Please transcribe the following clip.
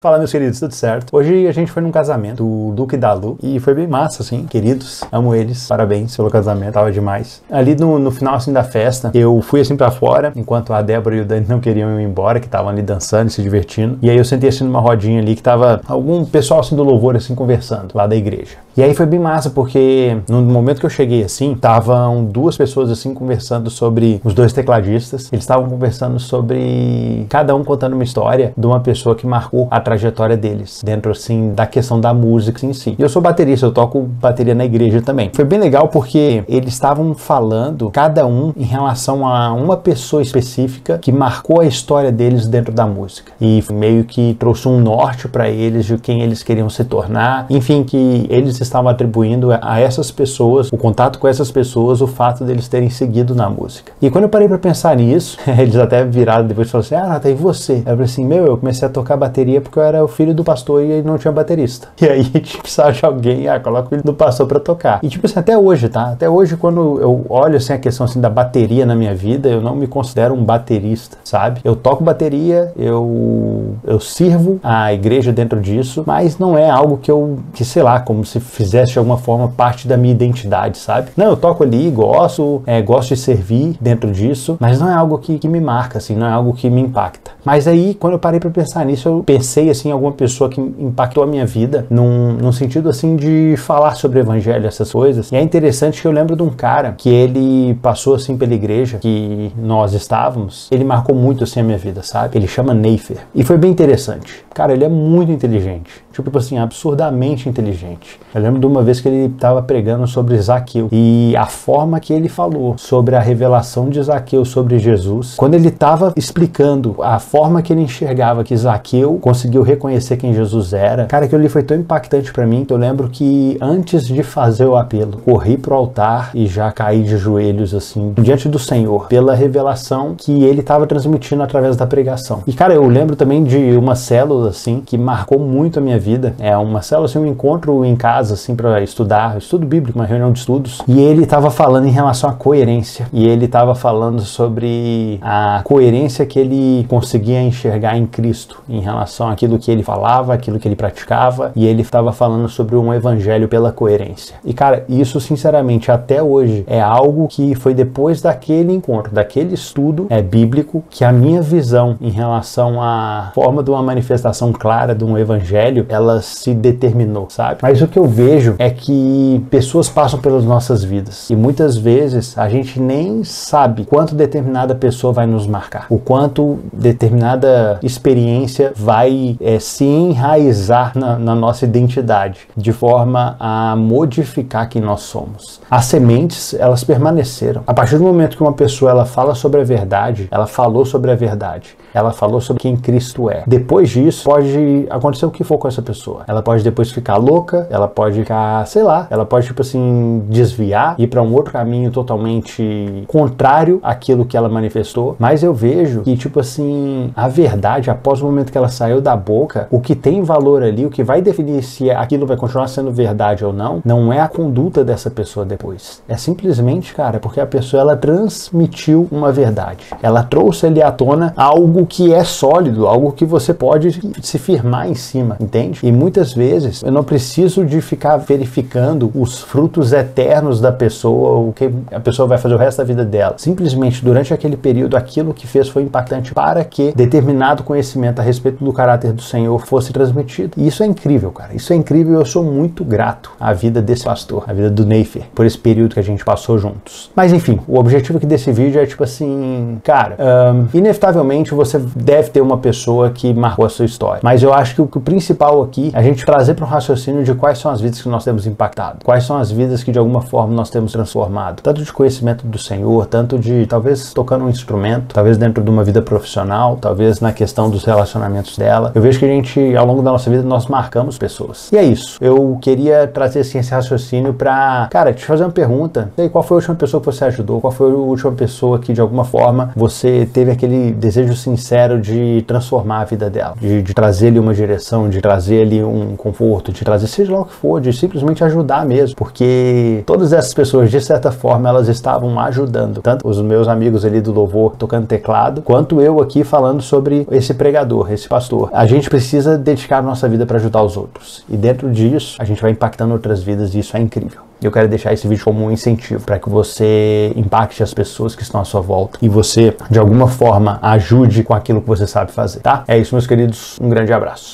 Fala, meus queridos, tudo certo? Hoje a gente foi num casamento do Duque e da Lu e foi bem massa, assim, queridos, amo eles, parabéns pelo casamento, tava demais. Ali no final, assim, da festa, eu fui, assim, pra fora, enquanto a Débora e o Dani não queriam ir embora, que estavam ali dançando e se divertindo, e aí eu sentei, assim, numa rodinha ali que tava algum pessoal, assim, do louvor, assim, conversando, lá da igreja. E aí foi bem massa, porque no momento que eu cheguei, assim, estavam duas pessoas, assim, conversando sobre os dois tecladistas, eles estavam conversando sobre cada um contando uma história de uma pessoa que marcou a trajetória deles, dentro, assim, da questão da música em si. E eu sou baterista, eu toco bateria na igreja também. Foi bem legal porque eles estavam falando, cada um, em relação a uma pessoa específica que marcou a história deles dentro da música. E meio que trouxe um norte para eles de quem eles queriam se tornar. Enfim, que eles estavam atribuindo a essas pessoas, o contato com essas pessoas, o fato deles terem seguido na música. E quando eu parei para pensar nisso, eles até viraram depois e falaram assim, Nata, e você? Eu falei assim, eu comecei a tocar bateria porque eu era o filho do pastor e não tinha baterista. E aí, precisava de alguém, coloca o filho do pastor pra tocar. E tipo assim, até hoje, tá? Até hoje, quando eu olho, assim, a questão, assim, da bateria na minha vida, eu não me considero um baterista, sabe? Eu toco bateria, eu sirvo a igreja dentro disso, mas não é algo que sei lá, como se fizesse de alguma forma parte da minha identidade, sabe? Não, eu toco ali, gosto de servir dentro disso, mas não é algo que me marca, assim, não é algo que me impacta. Mas aí, quando eu parei pra pensar nisso, eu pensei, assim, em alguma pessoa que impactou a minha vida, num sentido, assim, de falar sobre o evangelho, essas coisas. E é interessante que eu lembro de um cara que ele passou, assim, pela igreja que nós estávamos, ele marcou muito, assim, a minha vida, sabe? Ele chama Neifer. E foi bem interessante. Cara, ele é muito inteligente. Tipo assim, absurdamente inteligente. Eu lembro de uma vez que ele estava pregando sobre Zaqueu e a forma que ele falou sobre a revelação de Zaqueu sobre Jesus, quando ele estava explicando a forma que ele enxergava que Zaqueu conseguiu reconhecer quem Jesus era, cara, aquilo ali foi tão impactante para mim que eu lembro que antes de fazer o apelo, corri pro altar e já caí de joelhos, assim, diante do Senhor, pela revelação que ele estava transmitindo através da pregação. E, cara, eu lembro também de uma célula, assim, que marcou muito a minha vida. É uma célula, assim, um encontro em casa, assim, para estudar, estudo bíblico, uma reunião de estudos. E ele estava falando em relação à coerência. E ele estava falando sobre a coerência que ele conseguia enxergar em Cristo, em relação àquilo que ele falava, aquilo que ele praticava. E ele estava falando sobre um evangelho pela coerência. E, cara, isso, sinceramente, até hoje, é algo que foi depois daquele encontro, daquele estudo bíblico, que a minha visão em relação à forma de uma manifestação clara de um evangelho, ela se determinou, sabe? Mas o que eu vejo é que pessoas passam pelas nossas vidas e muitas vezes a gente nem sabe quanto determinada pessoa vai nos marcar, o quanto determinada experiência vai se enraizar na nossa identidade, de forma a modificar quem nós somos. As sementes, elas permaneceram. A partir do momento que uma pessoa ela fala sobre a verdade, ela falou sobre a verdade, ela falou sobre quem Cristo é. Depois disso, pode acontecer o que for com essa pessoa. Ela pode depois ficar louca, ela pode ficar, sei lá, ela pode, tipo assim, desviar, ir para um outro caminho totalmente contrário àquilo que ela manifestou. Mas eu vejo que, tipo assim, a verdade, após o momento que ela saiu da boca, o que tem valor ali, o que vai definir se aquilo vai continuar sendo verdade ou não, não é a conduta dessa pessoa depois. É simplesmente, cara, porque a pessoa, ela transmitiu uma verdade. Ela trouxe ali à tona algo que é sólido, algo que você pode se firmar em cima, entende? E muitas vezes eu não preciso de ficar verificando os frutos eternos da pessoa, o que a pessoa vai fazer o resto da vida dela. Simplesmente durante aquele período, aquilo que fez foi impactante para que determinado conhecimento a respeito do caráter do Senhor fosse transmitido. E isso é incrível, cara. Isso é incrível e eu sou muito grato à vida desse pastor, à vida do Neifer, por esse período que a gente passou juntos. Mas enfim, o objetivo aqui desse vídeo é tipo assim, cara, inevitavelmente você deve ter uma pessoa que marcou a sua história. Mas eu acho que o principal aqui é a gente trazer para um raciocínio de quais são as vidas que nós temos impactado, quais são as vidas que de alguma forma nós temos transformado, tanto de conhecimento do Senhor, tanto de talvez tocando um instrumento, talvez dentro de uma vida profissional, talvez na questão dos relacionamentos dela. Eu vejo que a gente, ao longo da nossa vida, nós marcamos pessoas. E é isso. Eu queria trazer assim, esse raciocínio para, cara, te fazer uma pergunta. E aí, qual foi a última pessoa que você ajudou? Qual foi a última pessoa que de alguma forma você teve aquele desejo sincero de transformar a vida dela, de trazer-lhe uma direção, de trazer trazer ali um conforto, de trazer seja lá o que for, de simplesmente ajudar mesmo, porque todas essas pessoas, de certa forma, elas estavam ajudando, tanto os meus amigos ali do louvor tocando teclado, quanto eu aqui falando sobre esse pregador, esse pastor. A gente precisa dedicar a nossa vida para ajudar os outros, e dentro disso, a gente vai impactando outras vidas, e isso é incrível. Eu quero deixar esse vídeo como um incentivo para que você impacte as pessoas que estão à sua volta e você, de alguma forma, ajude com aquilo que você sabe fazer, tá? É isso, meus queridos. Um grande abraço.